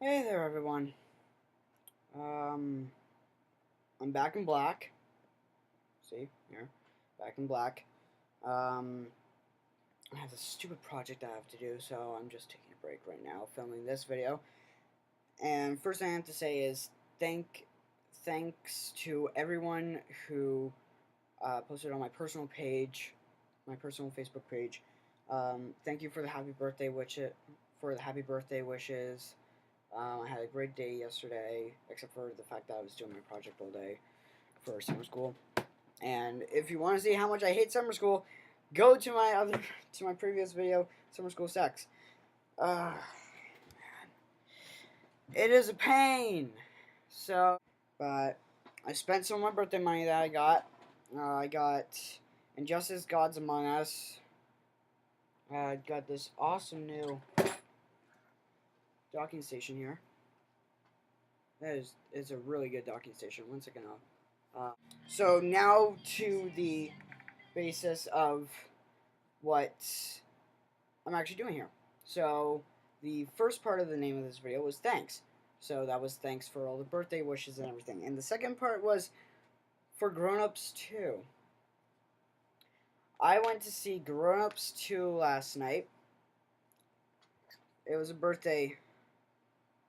Hey there, everyone. Um, I'm back in black. See, here, back in black. Um, I have this stupid project I have to do, so I'm just taking a break right now, filming this video. And first thing I have to say is thanks to everyone who posted on my personal page, my personal Facebook page. Thank you for the happy birthday wishes. I had a great day yesterday, except for the fact that I was doing my project all day for summer school. And if you want to see how much I hate summer school, go to my previous video, summer school sex. Uh, it is a pain. But I spent some of my birthday money that I got. I got Injustice: Gods Among Us. I got this awesome new docking station here. That is a really good docking station. One second, so now to the basis of what I'm actually doing here. So the first part of the name of this video was thanks. So that was thanks for all the birthday wishes and everything. And the second part was for Grown Ups 2. I went to see Grown Ups 2 last night. It was a birthday,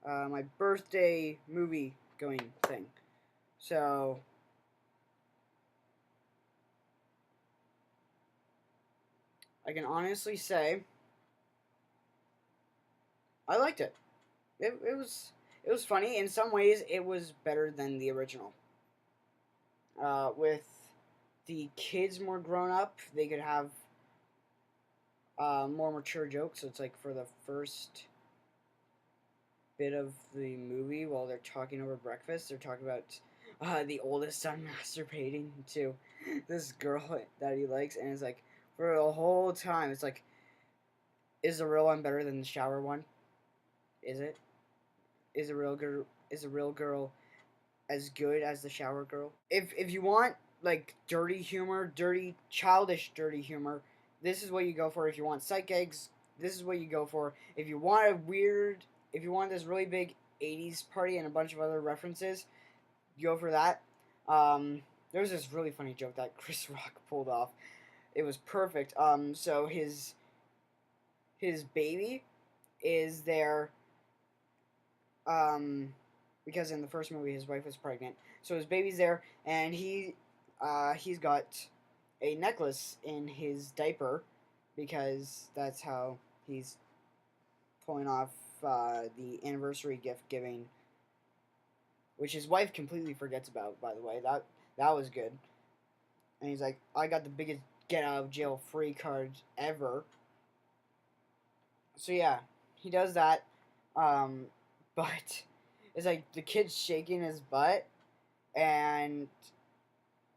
my birthday movie going thing. So I can honestly say I liked it. It was funny. In some ways, it was better than the original. With the kids more grown up, they could have more mature jokes. So it's like for the first bit of the movie, while they're talking over breakfast, they're talking about the oldest son masturbating to this girl that he likes, and it's like for the whole time, it's like, is the real one better than the shower one? Is it? Is a real girl? Is a real girl as good as the shower girl? If you want like dirty humor, childish humor, this is what you go for. If you want psych eggs, this is what you go for. If you want if you want this really big '80s party and a bunch of other references, you go for that. There was this really funny joke that Chris Rock pulled off. It was perfect. So his baby is there. Because in the first movie his wife was pregnant, so his baby's there, and he's got a necklace in his diaper because that's how he's pulling off the anniversary gift giving, which his wife completely forgets about. By the way, that was good. And he's like, I got the biggest get out of jail free card ever. So yeah, he does that. But it's like the kid's shaking his butt, and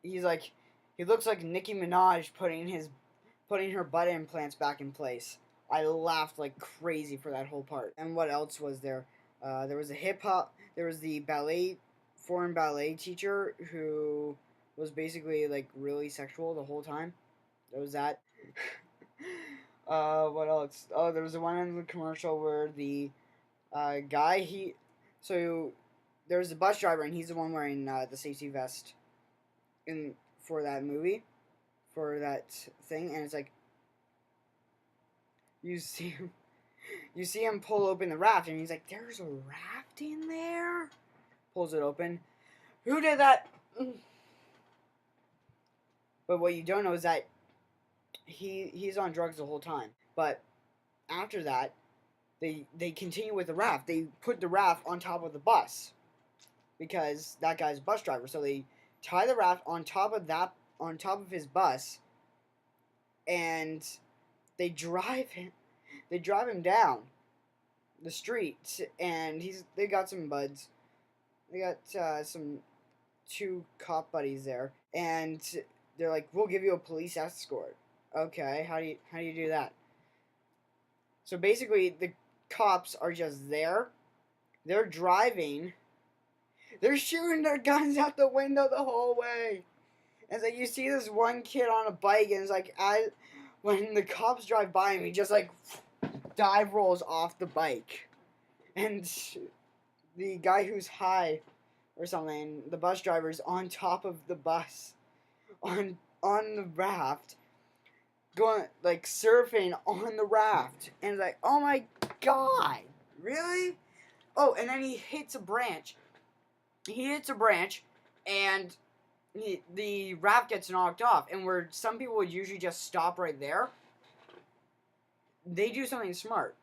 he's like, he looks like Nicki Minaj putting her butt implants back in place. I laughed like crazy for that whole part. And what else was there? There was there was the foreign ballet teacher who was basically like really sexual the whole time. There was that. What else? Oh, there was the one in the commercial where the guy so there's a bus driver, and he's the one wearing the safety vest in for that movie, for that thing, and it's like you see him, you see him pull open the raft, and he's like, "There's a raft in there." Pulls it open. Who did that? But what you don't know is that he's on drugs the whole time. But after that, they continue with the raft. They put the raft on top of the bus because that guy's a bus driver. So they tie the raft on top of his bus, and they drive him down the street, and they got some buds. They got some two cop buddies there, and they're like, "We'll give you a police escort." Okay, how do you do that? So basically, the cops are just there. They're driving. They're shooting their guns out the window the whole way. And it's like you see this one kid on a bike, and it's like when the cops drive by him, he just like dive rolls off the bike, and the guy who's high or something, the bus driver's on top of the bus, on the raft, going like surfing on the raft, and it's like, oh my god, really? Oh, and then he hits a branch. He hits a branch, and the raft gets knocked off. And where some people would usually just stop right there, they do something smart.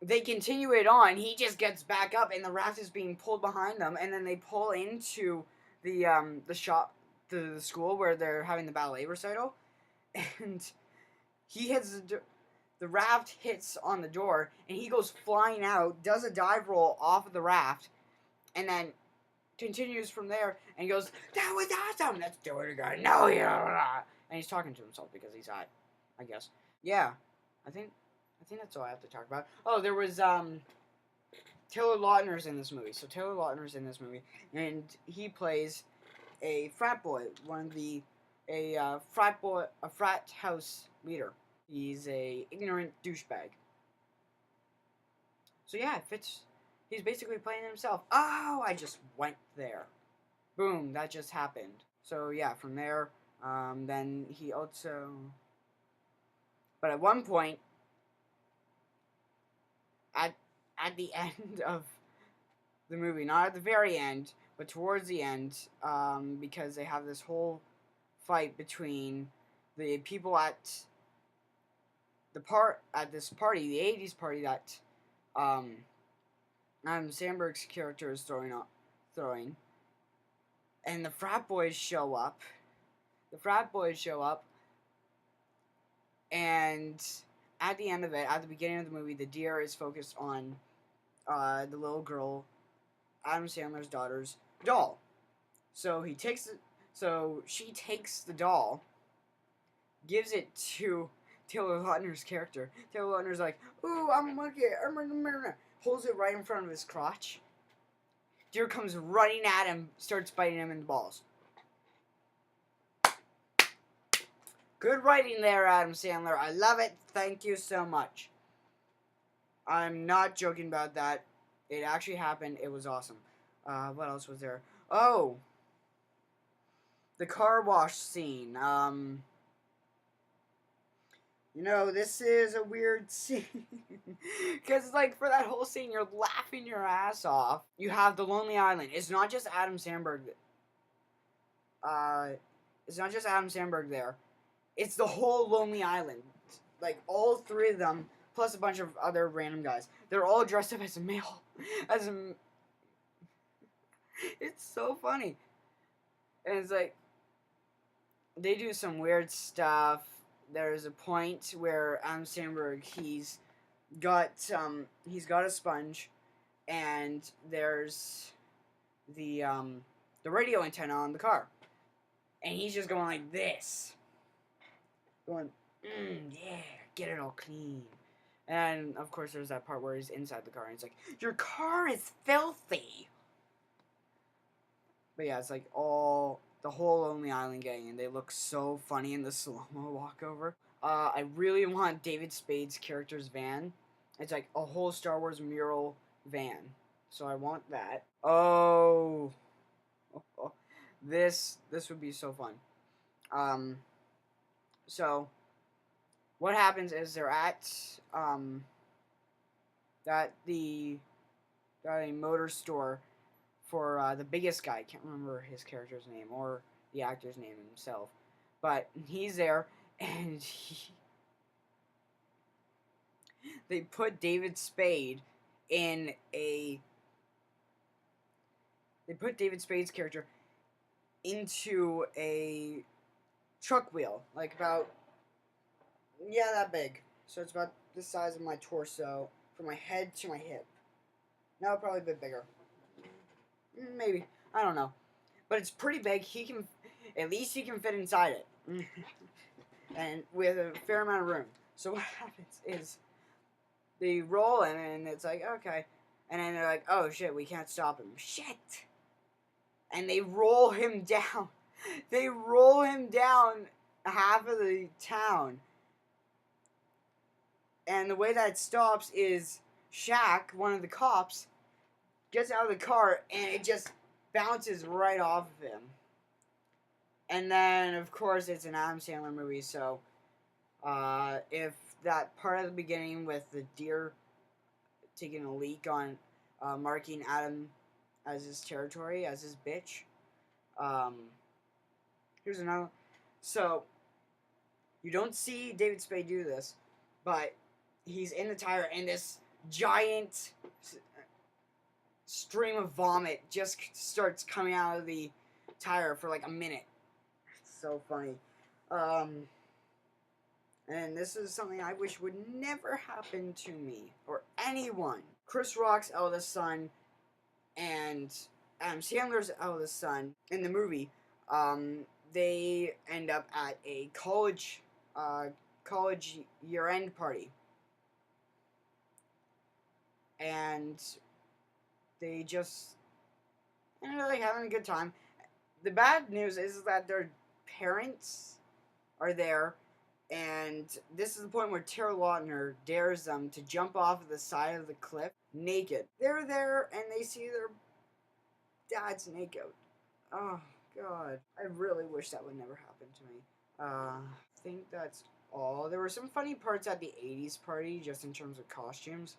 They continue it on. He just gets back up, and the raft is being pulled behind them. And then they pull into the shop, the school where they're having the ballet recital, and he hits the raft hits on the door, and he goes flying out, does a dive roll off of the raft, and then continues from there, and he goes, "That was awesome! Let's do it again." No, yeah. And he's talking to himself because he's hot, I guess. Yeah, I think that's all I have to talk about. Oh, there was Taylor Lautner's in this movie. So Taylor Lautner's in this movie, and he plays a frat boy, a frat house leader. He's a ignorant douchebag. So yeah, it fits. He's basically playing himself. Oh, I just went there. Boom, that just happened. So yeah, from there, then he also. But at one point, at the end of the movie, not at the very end, but towards the end, because they have this whole fight between the people at this party, the '80s party that Adam Sandberg's character is throwing, and the frat boys show up. And at the end of it, at the beginning of the movie, the deer is focused on the little girl, Adam Sandler's daughter's doll. So she takes the doll, gives it to Taylor Lautner's character. Taylor Lautner's like, "Ooh, I'm gonna get," holds it right in front of his crotch. Deer comes running at him, starts biting him in the balls. Good writing there, Adam Sandler. I love it. Thank you so much. I'm not joking about that. It actually happened. It was awesome. What else was there? Oh, the car wash scene. This is a weird scene. Because, like, for that whole scene, you're laughing your ass off. You have the Lonely Island. It's not just Adam Sandberg. It's not just Adam Sandberg there. It's the whole Lonely Island. Like, all three of them, plus a bunch of other random guys. They're all dressed up as a male. It's so funny. And it's like, they do some weird stuff. There's a point where Adam Sandberg, he's got a sponge, and there's the radio antenna on the car, and he's just going like this, going, yeah, get it all clean. And of course, there's that part where he's inside the car, and he's like, "Your car is filthy." But yeah, it's like all the whole Lonely Island gang, and they look so funny in the slow-mo walkover. I really want David Spade's character's van. It's like a whole Star Wars mural van. So I want that. Oh. This would be so fun. So what happens is they're at a motor store for the biggest guy. I can't remember his character's name or the actor's name himself, but he's there, and they put David Spade in a. They put David Spade's character into a truck wheel, like about that big. So it's about the size of my torso, from my head to my hip. No, probably a bit bigger. Maybe. I don't know. But it's pretty big. At least he can fit inside it. And with a fair amount of room. So what happens is they roll him, and it's like, okay. And then they're like, oh shit, we can't stop him. Shit! And they roll him down. They roll him down half of the town. And the way that stops is Shaq, one of the cops, gets out of the car, and it just bounces right off of him. And then, of course, it's an Adam Sandler movie, so if that part at the beginning with the deer taking a leak on marking Adam as his territory, as his bitch. Here's another. So, you don't see David Spade do this, but he's in the tire, and this giant stream of vomit just starts coming out of the tire for like a minute. It's so funny. And this is something I wish would never happen to me or anyone. Chris Rock's eldest son and Adam Sandler's eldest son in the movie, they end up at a college year-end party. And they just ended up like having a good time. The bad news is that their parents are there, and this is the point where Taylor Lautner dares them to jump off of the side of the cliff naked. They're there, and they see their dad's naked. Oh, God. I really wish that would never happen to me. I think that's all. There were some funny parts at the 80s party, just in terms of costumes.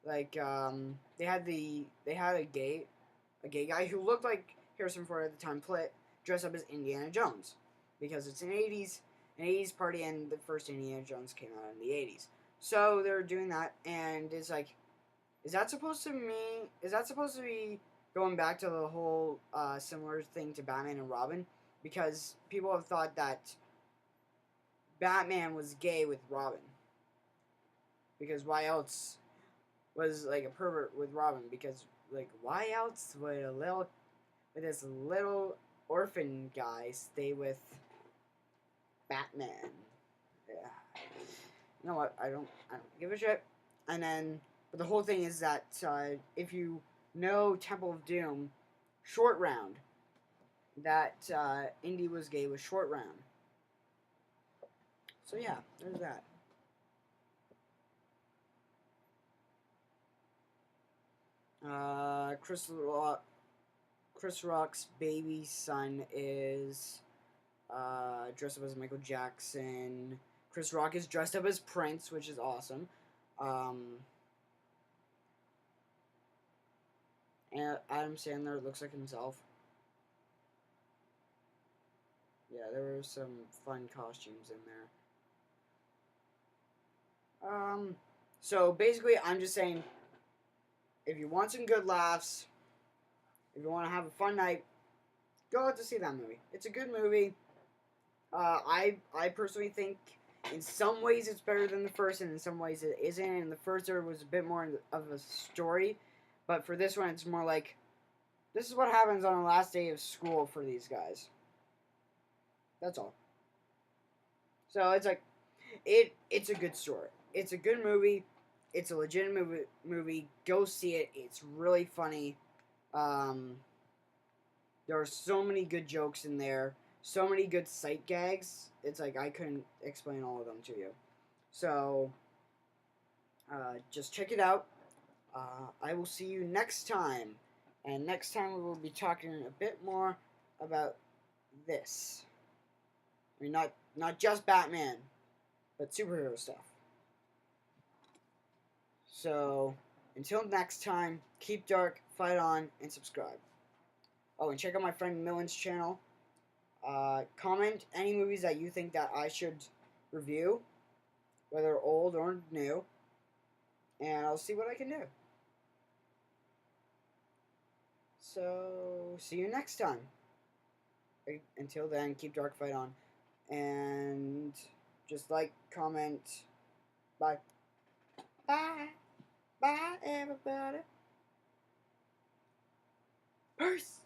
Like, they had a gay guy who looked like Harrison Ford at the time, dressed up as Indiana Jones, because it's an 80s party, and the first Indiana Jones came out in the 80s. So they're doing that, and it's like, is that supposed to be going back to the whole similar thing to Batman and Robin? Because people have thought that Batman was gay with Robin. Because why else was like a pervert with Robin? Because like, why else would this little orphan guy stay with Batman? Yeah. You know what? I don't give a shit. And then, but the whole thing is that if you know Temple of Doom, Short Round, that Indy was gay with Short Round. So yeah, there's that. Chris Rock's baby son is dressed up as Michael Jackson. Chris Rock is dressed up as Prince, which is awesome. And Adam Sandler looks like himself. Yeah, there were some fun costumes in there. So basically, I'm just saying, if you want some good laughs, if you want to have a fun night, go out to see that movie. It's a good movie. I personally think in some ways it's better than the first, and in some ways it isn't. And the first there was a bit more of a story, but for this one it's more like, this is what happens on the last day of school for these guys. That's all. So it's like, it's a good story. It's a good movie. It's a legitimate movie. Go see it. It's really funny. There are so many good jokes in there. So many good sight gags. It's like I couldn't explain all of them to you. So, just check it out. I will see you next time. And next time we will be talking a bit more about this. I mean, not just Batman, but superhero stuff. So, until next time, keep dark, fight on, and subscribe. Oh, and check out my friend Millen's channel. Comment any movies that you think that I should review, whether old or new, and I'll see what I can do. So, see you next time. Until then, keep dark, fight on, and just like, comment, bye. Bye. Bye, everybody. Peace.